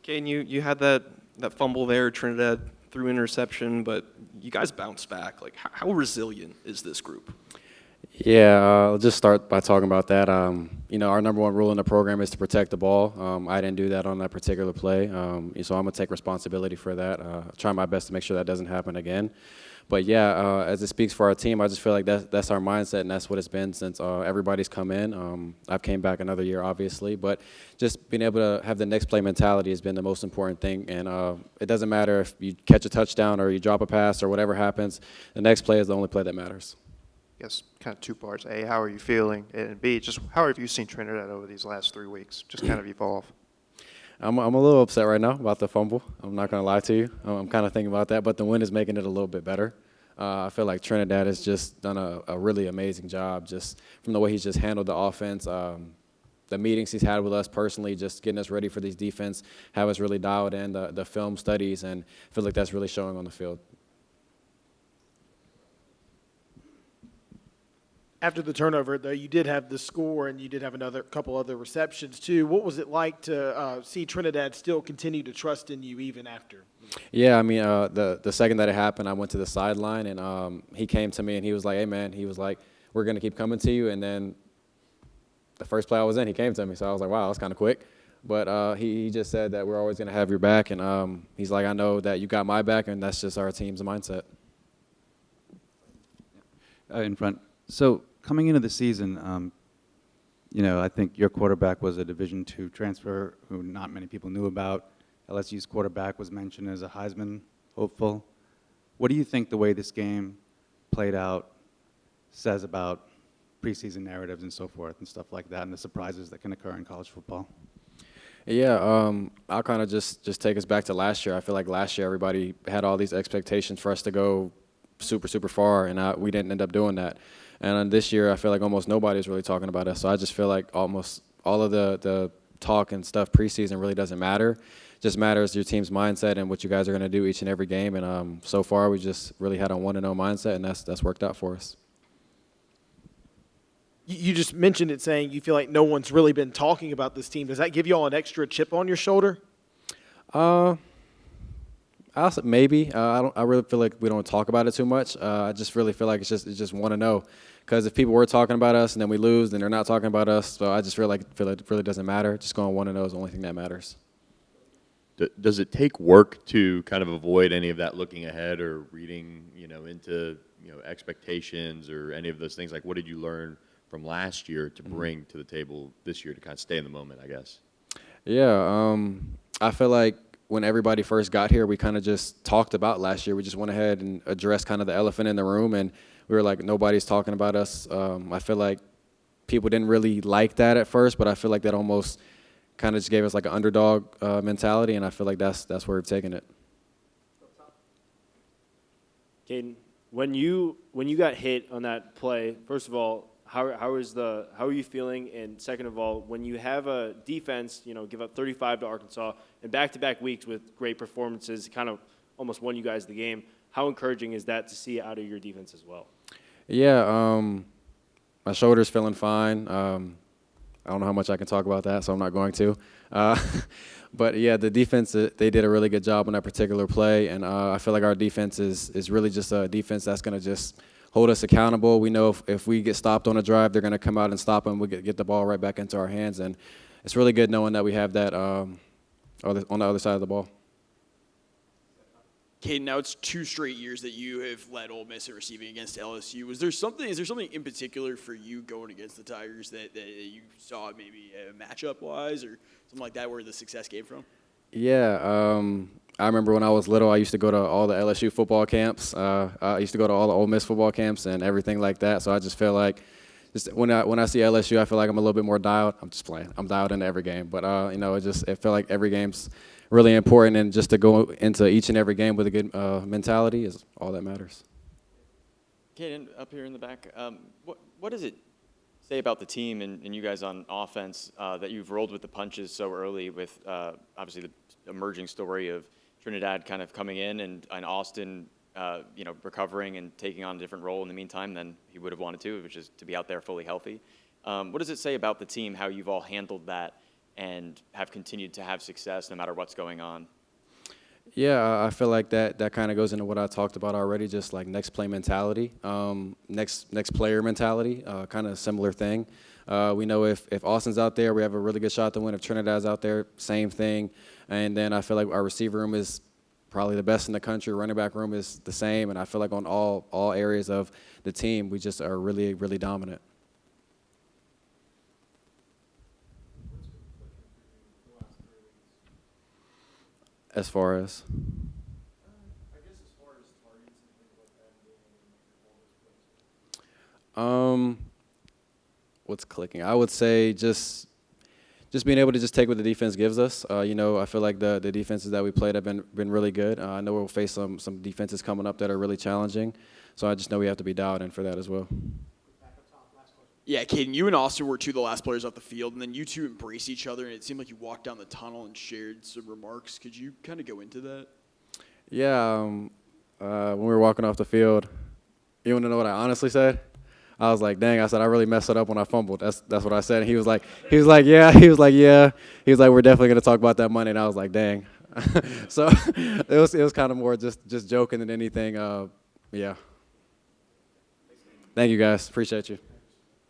Okay, and you had that fumble there. Trinidad threw interception, but you guys bounced back. Like, how resilient is this group? Yeah, I'll just start by talking about that. Our number one rule in the program is to protect the ball. I didn't do that on that particular play, so I'm going to take responsibility for that. Try my best to make sure that doesn't happen again. But yeah, as it speaks for our team, I just feel like that's our mindset, and that's what it's been since everybody's come in. I've came back another year, obviously, but just being able to have the next play mentality has been the most important thing. And it doesn't matter if you catch a touchdown or you drop a pass or whatever happens. The next play is the only play that matters. I guess kind of two parts. A, how are you feeling? And B, just how have you seen Trinidad over these last 3 weeks? Just kind of evolve. I'm a little upset right now about the fumble. I'm not going to lie to you. I'm kind of thinking about that, but the win is making it a little bit better. I feel like Trinidad has just done a really amazing job just from the way he's just handled the offense, the meetings he's had with us personally, just getting us ready for these defense, have us really dialed in the film studies, and I feel like that's really showing on the field. After the turnover, though, you did have the score and you did have another couple other receptions too. What was it like to see Trinidad still continue to trust in you even after? Yeah, I mean, the second that it happened, I went to the sideline, and he came to me and he was like, "Hey, man," he was like, "We're going to keep coming to you." And then the first play I was in, he came to me. So I was like, wow, that was kind of quick. But he just said that we're always going to have your back. And he's like, I know that you got my back, and that's just our team's mindset. In front. So coming into the season, I think your quarterback was a Division II transfer who not many people knew about. LSU's quarterback was mentioned as a Heisman hopeful. What do you think the way this game played out says about preseason narratives and so forth and stuff like that, and the surprises that can occur in college football? Yeah, I'll kind of just take us back to last year. I feel like last year everybody had all these expectations for us to go super, super far, and we didn't end up doing that. And this year I feel like almost nobody's really talking about us. So I just feel like almost all of the talk and stuff preseason really doesn't matter. It just matters your team's mindset and what you guys are going to do each and every game. And so far we just really had a 1-0 mindset, and that's worked out for us. You just mentioned it, saying you feel like no one's really been talking about this team. Does that give you all an extra chip on your shoulder? Maybe. I really feel like we don't talk about it too much. I just really feel like it's just want to know, because if people were talking about us and then we lose, then they're not talking about us. So I just feel like it really doesn't matter. Just going 1-0 is the only thing that matters. Does it take work to kind of avoid any of that looking ahead or reading, into expectations or any of those things? Like, what did you learn from last year to bring to the table this year to kind of stay in the moment, I guess? Yeah, I feel like when everybody first got here, we kind of just talked about last year. We just went ahead and addressed kind of the elephant in the room, and we were like, nobody's talking about us. I feel like people didn't really like that at first, but I feel like that almost kind of just gave us like an underdog mentality, and I feel like that's where we've taken it. Cayden, when you got hit on that play, first of all, how are you feeling? And second of all, when you have a defense, give up 35 to Arkansas in back-to-back weeks with great performances, kind of almost won you guys the game, how encouraging is that to see out of your defense as well? Yeah, my shoulder's feeling fine. I don't know how much I can talk about that, so I'm not going to. But yeah, the defense, they did a really good job on that particular play, and I feel like our defense is really just a defense that's going to just hold us accountable. We know if we get stopped on a drive, they're going to come out and stop them. We get the ball right back into our hands, and it's really good knowing that we have that on the other side of the ball. Cayden, now it's 2 straight years that you have led Ole Miss in receiving against LSU. Is there something in particular for you going against the Tigers that you saw maybe matchup-wise or something like that where the success came from? Yeah, I remember when I was little, I used to go to all the LSU football camps. I used to go to all the Ole Miss football camps and everything like that. So I just feel like just when I see LSU, I feel like I'm a little bit more dialed. I'm just playing. I'm dialed into every game. But, it felt like every game's really important, and just to go into each and every game with a good mentality is all that matters. Cayden, up here in the back, what does it say about the team and you guys on offense that you've rolled with the punches so early with obviously the emerging story of Trinidad kind of coming in and Austin recovering and taking on a different role in the meantime than he would have wanted to, which is to be out there fully healthy. What does it say about the team, how you've all handled that, and have continued to have success no matter what's going on? Yeah, I feel like that kind of goes into what I talked about already, just like next play mentality, next player mentality, kind of similar thing. We know if Austin's out there, we have a really good shot to win. If Trinidad's out there, same thing. And then I feel like our receiver room is probably the best in the country. Running back room is the same. And I feel like on all areas of the team, we just are really, really dominant. As far as? What's clicking? I would say just being able to just take what the defense gives us. You know, I feel like the defenses that we played have been really good. I know we'll face some defenses coming up that are really challenging. So I just know we have to be dialed in for that as well. Yeah, Cayden, you and Austin were two of the last players off the field, and then you two embraced each other, and it seemed like you walked down the tunnel and shared some remarks. Could you kind of go into that? Yeah, when we were walking off the field, you want to know what I honestly said? I was like, dang, I said, I really messed it up when I fumbled. That's what I said. And he was like, yeah. He was like, we're definitely going to talk about that Monday. And I was like, dang. So it was kind of more just joking than anything. Yeah. Thank you, guys. Appreciate you.